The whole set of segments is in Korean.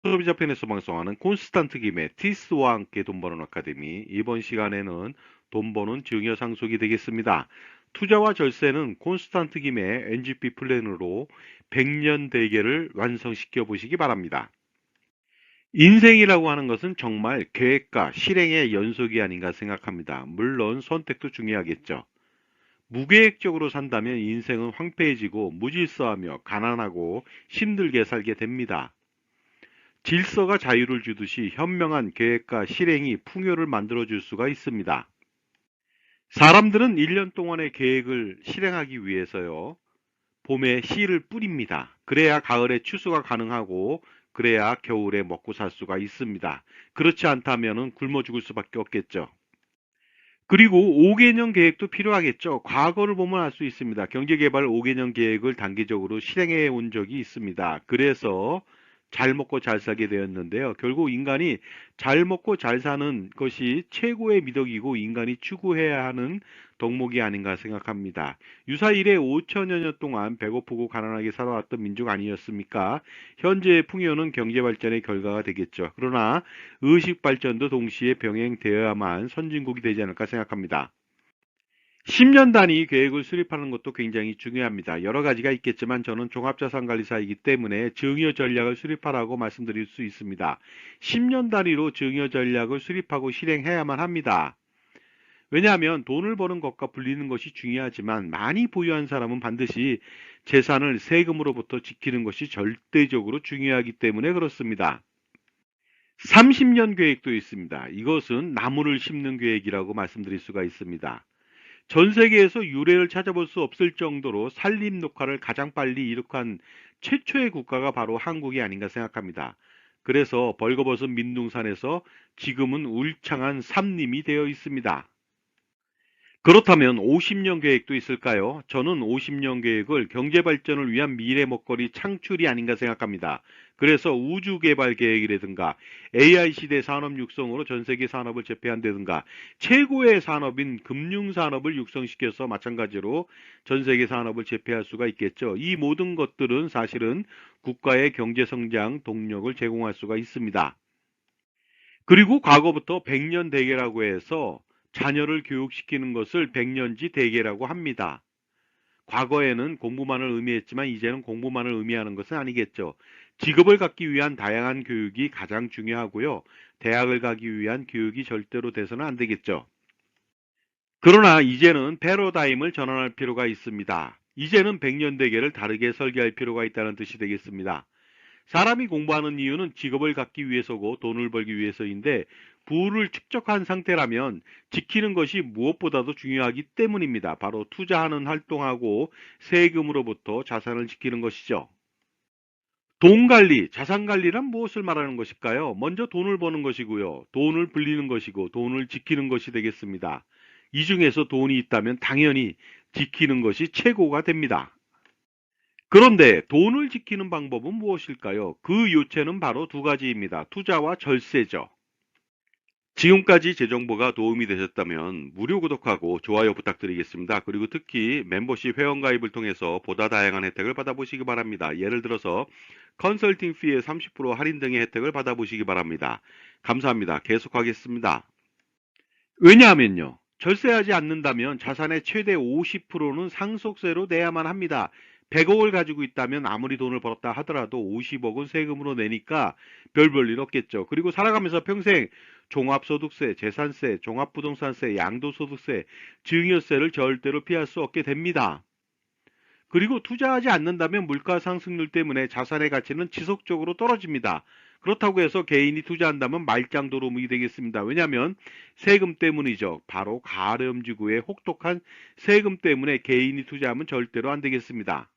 소비자 편에서 방송하는 콘스탄트 김의 티스와 함께 돈 버는 아카데미. 이번 시간에는 돈 버는 증여 상속이 되겠습니다. 투자와 절세는 콘스탄트 김의 NGP 플랜으로 100년 대계를 완성시켜 보시기 바랍니다. 인생이라고 하는 것은 정말 계획과 실행의 연속이 아닌가 생각합니다. 물론 선택도 중요하겠죠. 무계획적으로 산다면 인생은 황폐해지고 무질서하며 가난하고 힘들게 살게 됩니다. 질서가 자유를 주듯이 현명한 계획과 실행이 풍요를 만들어줄 수가 있습니다. 사람들은 1년 동안의 계획을 실행하기 위해서요, 봄에 씨를 뿌립니다. 그래야 가을에 추수가 가능하고, 그래야 겨울에 먹고 살 수가 있습니다. 그렇지 않다면 굶어 죽을 수밖에 없겠죠. 그리고 5개년 계획도 필요하겠죠. 과거를 보면 알 수 있습니다. 경제개발 5개년 계획을 단기적으로 실행해 온 적이 있습니다. 그래서 잘 먹고 잘 살게 되었는데요. 결국 인간이 잘 먹고 잘 사는 것이 최고의 미덕이고 인간이 추구해야 하는 덕목이 아닌가 생각합니다. 유사 이래 5천여 년 동안 배고프고 가난하게 살아왔던 민족 아니었습니까? 현재의 풍요는 경제 발전의 결과가 되겠죠. 그러나 의식 발전도 동시에 병행되어야만 선진국이 되지 않을까 생각합니다. 10년 단위 계획을 수립하는 것도 굉장히 중요합니다. 여러 가지가 있겠지만 저는 종합자산관리사이기 때문에 증여 전략을 수립하라고 말씀드릴 수 있습니다. 10년 단위로 증여 전략을 수립하고 실행해야만 합니다. 왜냐하면 돈을 버는 것과 불리는 것이 중요하지만 많이 보유한 사람은 반드시 재산을 세금으로부터 지키는 것이 절대적으로 중요하기 때문에 그렇습니다. 30년 계획도 있습니다. 이것은 나무를 심는 계획이라고 말씀드릴 수가 있습니다. 전 세계에서 유례를 찾아볼 수 없을 정도로 산림 녹화를 가장 빨리 이룩한 최초의 국가가 바로 한국이 아닌가 생각합니다. 그래서 벌거벗은 민둥산에서 지금은 울창한 삼림이 되어 있습니다. 그렇다면 50년 계획도 있을까요? 저는 50년 계획을 경제 발전을 위한 미래 먹거리 창출이 아닌가 생각합니다. 그래서 우주 개발 계획이라든가 AI 시대 산업 육성으로 전 세계 산업을 제패한다든가 최고의 산업인 금융 산업을 육성시켜서 마찬가지로 전 세계 산업을 제패할 수가 있겠죠. 이 모든 것들은 사실은 국가의 경제 성장 동력을 제공할 수가 있습니다. 그리고 과거부터 백년 대계라고 해서 자녀를 교육시키는 것을 백년지 대계라고 합니다. 과거에는 공부만을 의미했지만 이제는 공부만을 의미하는 것은 아니겠죠. 직업을 갖기 위한 다양한 교육이 가장 중요하고요. 대학을 가기 위한 교육이 절대로 돼서는 안 되겠죠. 그러나 이제는 패러다임을 전환할 필요가 있습니다. 이제는 백년 대계를 다르게 설계할 필요가 있다는 뜻이 되겠습니다. 사람이 공부하는 이유는 직업을 갖기 위해서고 돈을 벌기 위해서인데 부를 축적한 상태라면 지키는 것이 무엇보다도 중요하기 때문입니다. 바로 투자하는 활동하고 세금으로부터 자산을 지키는 것이죠. 돈 관리, 자산 관리란 무엇을 말하는 것일까요? 먼저 돈을 버는 것이고요. 돈을 불리는 것이고 돈을 지키는 것이 되겠습니다. 이 중에서 돈이 있다면 당연히 지키는 것이 최고가 됩니다. 그런데 돈을 지키는 방법은 무엇일까요? 그 요체는 바로 두 가지입니다. 투자와 절세죠. 지금까지 제 정보가 도움이 되셨다면 무료 구독하고 좋아요 부탁드리겠습니다. 그리고 특히 멤버십 회원가입을 통해서 보다 다양한 혜택을 받아보시기 바랍니다. 예를 들어서 컨설팅 피의 30% 할인 등의 혜택을 받아보시기 바랍니다. 감사합니다. 계속하겠습니다. 왜냐하면요. 절세하지 않는다면 자산의 최대 50%는 상속세로 내야만 합니다. 100억을 가지고 있다면 아무리 돈을 벌었다 하더라도 50억은 세금으로 내니까 별 볼 일 없겠죠. 그리고 살아가면서 평생 종합소득세, 재산세, 종합부동산세, 양도소득세, 증여세를 절대로 피할 수 없게 됩니다. 그리고 투자하지 않는다면 물가 상승률 때문에 자산의 가치는 지속적으로 떨어집니다. 그렇다고 해서 개인이 투자한다면 말짱도루묵이 되겠습니다. 왜냐하면 세금 때문이죠. 바로 가렴지구의 혹독한 세금 때문에 개인이 투자하면 절대로 안 되겠습니다.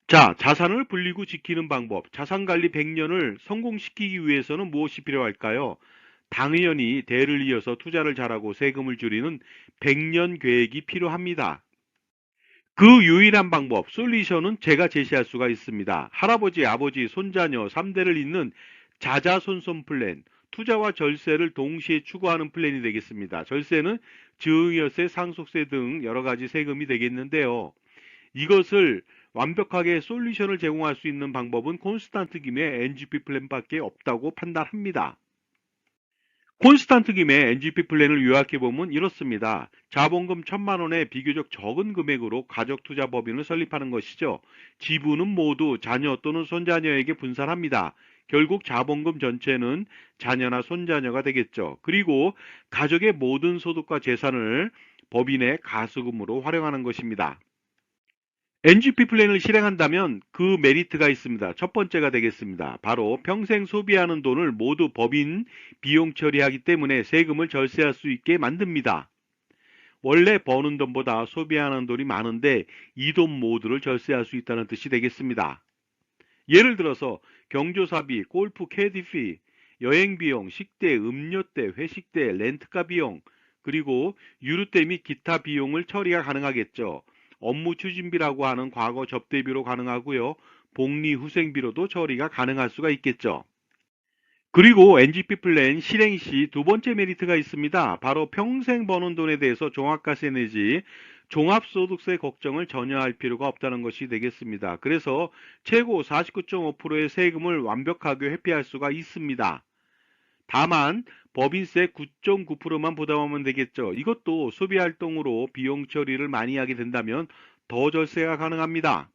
자, 자산을 불리고 지키는 방법. 자산관리 100년을 성공시키기 위해서는 무엇이 필요할까요? 당연히 대를 이어서 투자를 잘하고 세금을 줄이는 100년 계획이 필요합니다. 그 유일한 방법, 솔루션은 제가 제시할 수가 있습니다. 할아버지, 아버지, 손자녀 3대를 잇는 자자손손 플랜, 투자와 절세를 동시에 추구하는 플랜이 되겠습니다. 절세는 증여세, 상속세 등 여러 가지 세금이 되겠는데요. 이것을 완벽하게 솔루션을 제공할 수 있는 방법은 콘스탄트 김의 NGP 플랜밖에 없다고 판단합니다. 콘스탄트 김의 NGP 플랜을 요약해보면 이렇습니다. 자본금 1,000만 원의 비교적 적은 금액으로 가족투자법인을 설립하는 것이죠. 지분은 모두 자녀 또는 손자녀에게 분산합니다. 결국 자본금 전체는 자녀나 손자녀가 되겠죠. 그리고 가족의 모든 소득과 재산을 법인의 가수금으로 활용하는 것입니다. NGP 플랜을 실행한다면 그 메리트가 있습니다. 첫 번째가 되겠습니다. 바로 평생 소비하는 돈을 모두 법인 비용 처리하기 때문에 세금을 절세할 수 있게 만듭니다. 원래 버는 돈보다 소비하는 돈이 많은데 이 돈 모두를 절세할 수 있다는 뜻이 되겠습니다. 예를 들어서 경조사비, 골프 캐디피, 여행비용, 식대, 음료대, 회식대, 렌트카 비용, 그리고 유류대 및 기타 비용을 처리가 가능하겠죠. 업무 추진비라고 하는 과거 접대비로 가능하고요. 복리 후생비로도 처리가 가능할 수가 있겠죠. 그리고 NGP 플랜 실행 시 두 번째 메리트가 있습니다. 바로 평생 버는 돈에 대해서 종합과세 내지 종합소득세 걱정을 전혀 할 필요가 없다는 것이 되겠습니다. 그래서 최고 49.5%의 세금을 완벽하게 회피할 수가 있습니다. 다만 법인세 9.9%만 부담하면 되겠죠. 이것도 소비활동으로 비용 처리를 많이 하게 된다면 더 절세가 가능합니다.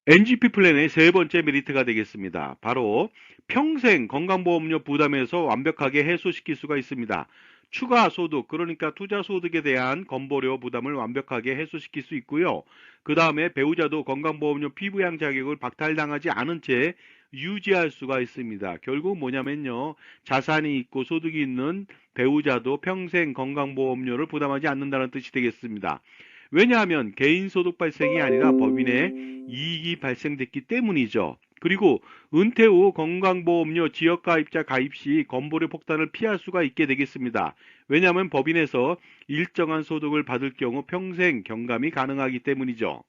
NGP 플랜의 세 번째 메리트가 되겠습니다. 바로 평생 건강보험료 부담에서 완벽하게 해소시킬 수가 있습니다. 추가 소득, 그러니까 투자 소득에 대한 건보료 부담을 완벽하게 해소시킬 수 있고요. 그 다음에 배우자도 건강보험료 피부양 자격을 박탈당하지 않은 채 유지할 수가 있습니다. 결국 뭐냐면요. 자산이 있고 소득이 있는 배우자도 평생 건강보험료를 부담하지 않는다는 뜻이 되겠습니다. 왜냐하면 개인소득 발생이 아니라 법인의 이익이 발생됐기 때문이죠. 그리고 은퇴 후 건강보험료 지역가입자 가입 시 건보료 폭탄을 피할 수가 있게 되겠습니다. 왜냐하면 법인에서 일정한 소득을 받을 경우 평생 경감이 가능하기 때문이죠.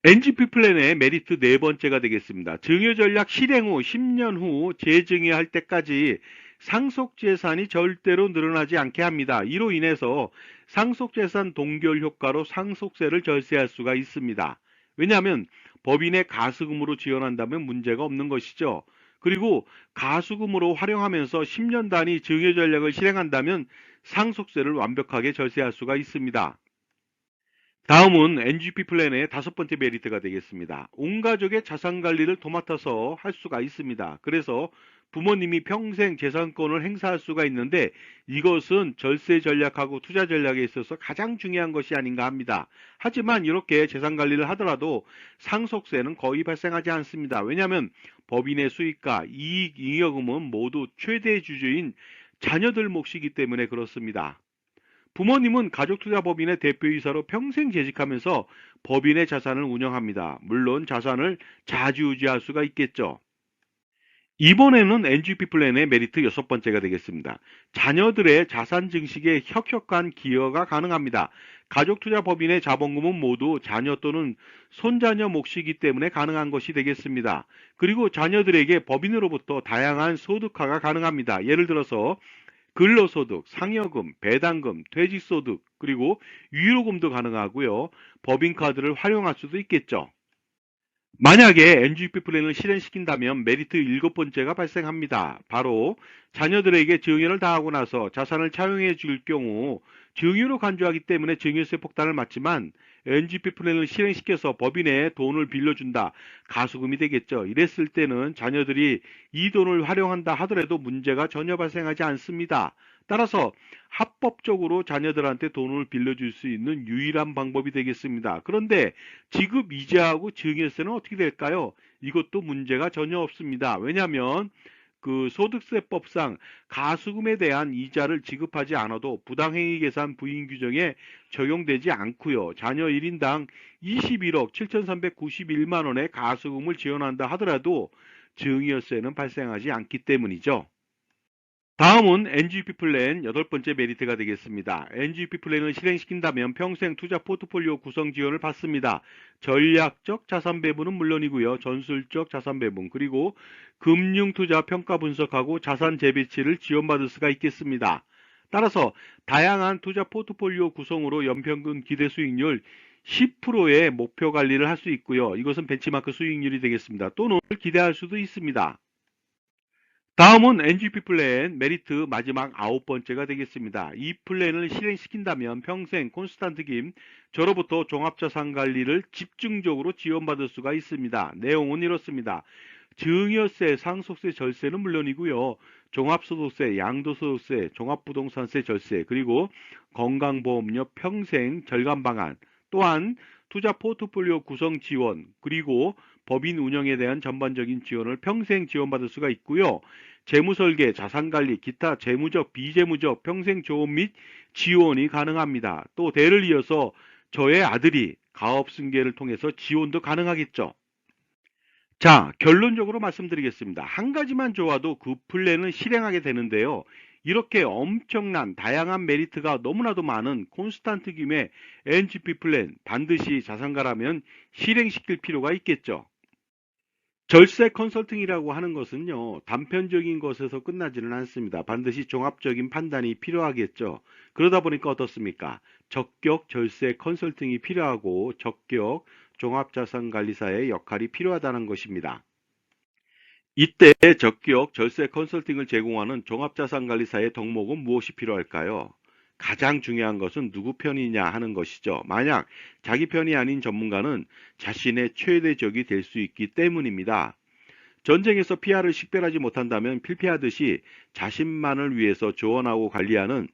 NGP 플랜의 메리트 네 번째가 되겠습니다. 증여전략 실행 후 10년 후 재증여할 때까지 상속재산이 절대로 늘어나지 않게 합니다. 이로 인해서 상속재산 동결 효과로 상속세를 절세할 수가 있습니다. 왜냐하면 법인의 가수금으로 지원한다면 문제가 없는 것이죠. 그리고 가수금으로 활용하면서 10년 단위 증여전략을 실행한다면 상속세를 완벽하게 절세할 수가 있습니다. 다음은 NGP 플랜의 다섯 번째 메리트가 되겠습니다. 온 가족의 자산 관리를 도맡아서 할 수가 있습니다. 그래서 부모님이 평생 재산권을 행사할 수가 있는데 이것은 절세 전략하고 투자 전략에 있어서 가장 중요한 것이 아닌가 합니다. 하지만 이렇게 재산 관리를 하더라도 상속세는 거의 발생하지 않습니다. 왜냐하면 법인의 수익과 이익 잉여금은 모두 최대 주주인 자녀들 몫이기 때문에 그렇습니다. 부모님은 가족투자법인의 대표이사로 평생 재직하면서 법인의 자산을 운영합니다. 물론 자산을 자주유지할 수가 있겠죠. 이번에는 NGP 플랜의 메리트 여섯 번째가 되겠습니다. 자녀들의 자산 증식에 혁혁한 기여가 가능합니다. 가족투자법인의 자본금은 모두 자녀 또는 손자녀 몫이기 때문에 가능한 것이 되겠습니다. 그리고 자녀들에게 법인으로부터 다양한 소득화가 가능합니다. 예를 들어서 근로소득, 상여금, 배당금, 퇴직소득, 그리고 유로금도 가능하고요. 법인카드를 활용할 수도 있겠죠. 만약에 NGP 플랜을 실행시킨다면 메리트 일곱 번째가 발생합니다. 바로 자녀들에게 증여를 다하고 나서 자산을 차용해 줄 경우 증여로 간주하기 때문에 증여세 폭탄을 맞지만 NGP 플랜을 실행시켜서 법인에 돈을 빌려준다. 가수금이 되겠죠. 이랬을 때는 자녀들이 이 돈을 활용한다 하더라도 문제가 전혀 발생하지 않습니다. 따라서 합법적으로 자녀들한테 돈을 빌려줄 수 있는 유일한 방법이 되겠습니다. 그런데 지급 이자하고 증여세는 어떻게 될까요? 이것도 문제가 전혀 없습니다. 왜냐하면 그 소득세법상 가수금에 대한 이자를 지급하지 않아도 부당행위 계산 부인 규정에 적용되지 않고요. 자녀 1인당 21억 7,391만 원의 가수금을 지원한다 하더라도 증여세는 발생하지 않기 때문이죠. 다음은 NGP 플랜 여덟 번째 메리트가 되겠습니다. NGP 플랜을 실행시킨다면 평생 투자 포트폴리오 구성 지원을 받습니다. 전략적 자산 배분은 물론이고요. 전술적 자산 배분 그리고 금융투자 평가 분석하고 자산 재배치를 지원받을 수가 있겠습니다. 따라서 다양한 투자 포트폴리오 구성으로 연평균 기대 수익률 10%의 목표 관리를 할 수 있고요. 이것은 벤치마크 수익률이 되겠습니다. 또는 기대할 수도 있습니다. 다음은 NGP 플랜 메리트 마지막 9번째가 되겠습니다. 이 플랜을 실행시킨다면 평생 콘스탄트 김 저로부터 종합자산 관리를 집중적으로 지원받을 수가 있습니다. 내용은 이렇습니다. 증여세, 상속세, 절세는 물론이고요. 종합소득세, 양도소득세, 종합부동산세 절세, 그리고 건강보험료 평생 절감 방안, 또한 투자 포트폴리오 구성 지원, 그리고 법인 운영에 대한 전반적인 지원을 평생 지원받을 수가 있고요. 재무설계, 자산관리, 기타 재무적, 비재무적 평생 조언 및 지원이 가능합니다. 또 대를 이어서 저의 아들이 가업승계를 통해서 지원도 가능하겠죠. 자, 결론적으로 말씀드리겠습니다. 한 가지만 좋아도 그 플랜을 실행하게 되는데요. 이렇게 엄청난 다양한 메리트가 너무나도 많은 콘스탄트 김의 NGP 플랜 반드시 자산가라면 실행시킬 필요가 있겠죠. 절세 컨설팅이라고 하는 것은요, 단편적인 것에서 끝나지는 않습니다. 반드시 종합적인 판단이 필요하겠죠. 그러다 보니까 어떻습니까? 적격 절세 컨설팅이 필요하고 적격 종합자산관리사의 역할이 필요하다는 것입니다. 이때 적격 절세 컨설팅을 제공하는 종합자산관리사의 덕목은 무엇이 필요할까요? 가장 중요한 것은 누구 편이냐 하는 것이죠. 만약 자기 편이 아닌 전문가는 자신의 최대적이 될 수 있기 때문입니다. 전쟁에서 피아를 식별하지 못한다면 필피하듯이 자신만을 위해서 조언하고 관리하는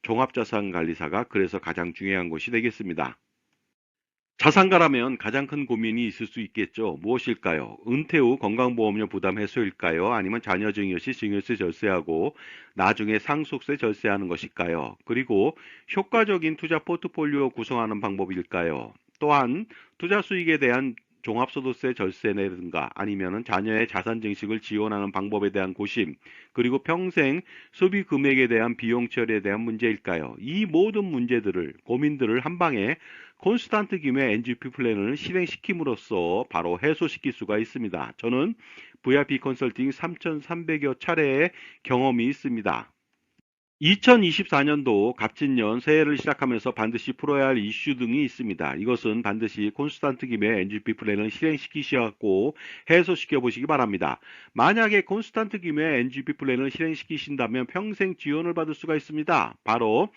종합자산관리사가 그래서 가장 중요한 것이 되겠습니다. 자산가라면 가장 큰 고민이 있을 수 있겠죠. 무엇일까요? 은퇴 후 건강보험료 부담 해소일까요? 아니면 자녀 증여 시 증여세 절세하고 나중에 상속세 절세하는 것일까요? 그리고 효과적인 투자 포트폴리오 구성하는 방법일까요? 또한 투자 수익에 대한 종합소득세 절세라든가 아니면은 자녀의 자산 증식을 지원하는 방법에 대한 고심, 그리고 평생 소비 금액에 대한 비용 처리에 대한 문제일까요? 이 모든 문제들을, 고민들을 한 방에 콘스탄트 김의 NGP 플랜을 실행시킴으로써 바로 해소시킬 수가 있습니다. 저는 VIP 컨설팅 3,300여 차례의 경험이 있습니다. 2024년도 갑진년 새해를 시작하면서 반드시 풀어야 할 이슈 등이 있습니다. 이것은 반드시 콘스탄트 김의 NGP 플랜을 실행시키시고 해소시켜 보시기 바랍니다. 만약에 콘스탄트 김의 NGP 플랜을 실행시키신다면 평생 지원을 받을 수가 있습니다. 바로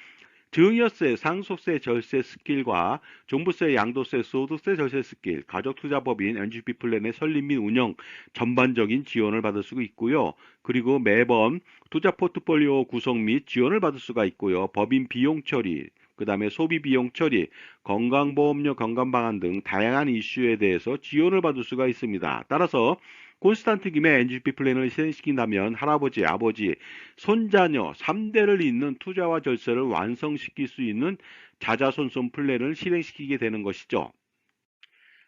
증여세, 상속세, 절세 스킬과 종부세, 양도세, 소득세, 절세 스킬, 가족투자법인 NGP 플랜의 설립 및 운영 전반적인 지원을 받을 수가 있고요. 그리고 매번 투자 포트폴리오 구성 및 지원을 받을 수가 있고요. 법인 비용 처리, 그 다음에 소비 비용 처리, 건강보험료 건강방안 등 다양한 이슈에 대해서 지원을 받을 수가 있습니다. 따라서 콘스탄트 김의 NGP 플랜을 실행시킨다면 할아버지, 아버지, 손자녀 3대를 잇는 투자와 절세를 완성시킬 수 있는 자자손손 플랜을 실행시키게 되는 것이죠.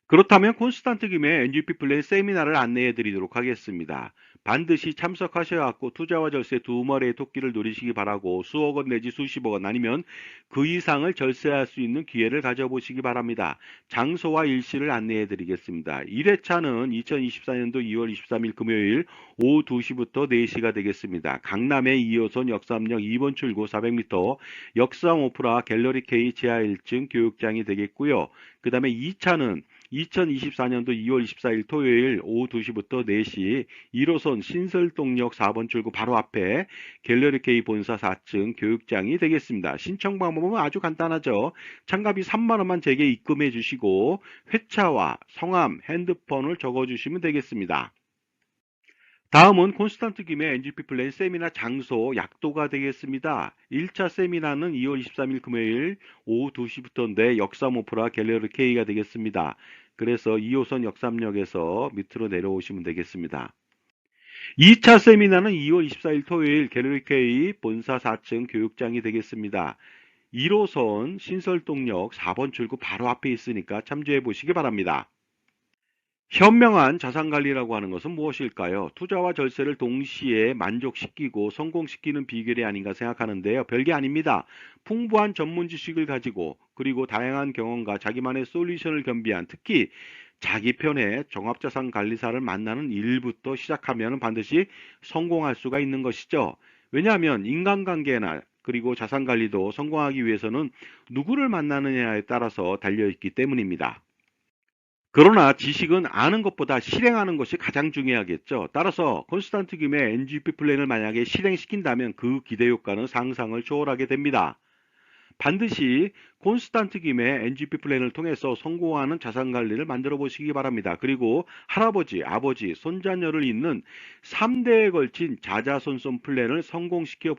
그렇다면 콘스탄트 김의 NGP 플랜 세미나를 안내해 드리도록 하겠습니다. 반드시 참석하셔야 하고 투자와 절세 두 마리의 토끼를 노리시기 바라고 수억 원 내지 수십억 원 아니면 그 이상을 절세할 수 있는 기회를 가져보시기 바랍니다. 장소와 일시를 안내해 드리겠습니다. 1회차는 2024년도 2월 23일 금요일 오후 2시부터 4시가 되겠습니다. 강남의 2호선 역삼역 2번 출구 400m 역삼 오프라 갤러리 K 지하 1층 교육장이 되겠고요. 그 다음에 2차는 2024년도 2월 24일 토요일 오후 2시부터 4시 1호선 신설동역 4번 출구 바로 앞에 갤러리 K 본사 4층 교육장이 되겠습니다. 신청 방법은 아주 간단하죠. 참가비 3만 원만 제게 입금해 주시고 회차와 성함, 핸드폰을 적어 주시면 되겠습니다. 다음은 콘스탄트 김의 NGP 플랜 세미나 장소 약도가 되겠습니다. 1차 세미나는 2월 23일 금요일 오후 2시부터인데 역삼 오프라 갤러리 K가 되겠습니다. 그래서 2호선 역삼역에서 밑으로 내려오시면 되겠습니다. 2차 세미나는 2월 24일 토요일 갤러리 K 본사 4층 교육장이 되겠습니다. 1호선 신설동역 4번 출구 바로 앞에 있으니까 참조해 보시기 바랍니다. 현명한 자산관리라고 하는 것은 무엇일까요? 투자와 절세를 동시에 만족시키고 성공시키는 비결이 아닌가 생각하는데요. 별게 아닙니다. 풍부한 전문 지식을 가지고 그리고 다양한 경험과 자기만의 솔루션을 겸비한 특히 자기 편의 종합자산관리사를 만나는 일부터 시작하면 반드시 성공할 수가 있는 것이죠. 왜냐하면 인간관계나 그리고 자산관리도 성공하기 위해서는 누구를 만나느냐에 따라서 달려있기 때문입니다. 그러나 지식은 아는 것보다 실행하는 것이 가장 중요하겠죠. 따라서 콘스탄트 김의 NGP 플랜을 만약에 실행시킨다면 그 기대 효과는 상상을 초월하게 됩니다. 반드시 콘스탄트 김의 NGP 플랜을 통해서 성공하는 자산 관리를 만들어 보시기 바랍니다. 그리고 할아버지, 아버지, 손자녀를 잇는 3대에 걸친 자자손손 플랜을 성공시켜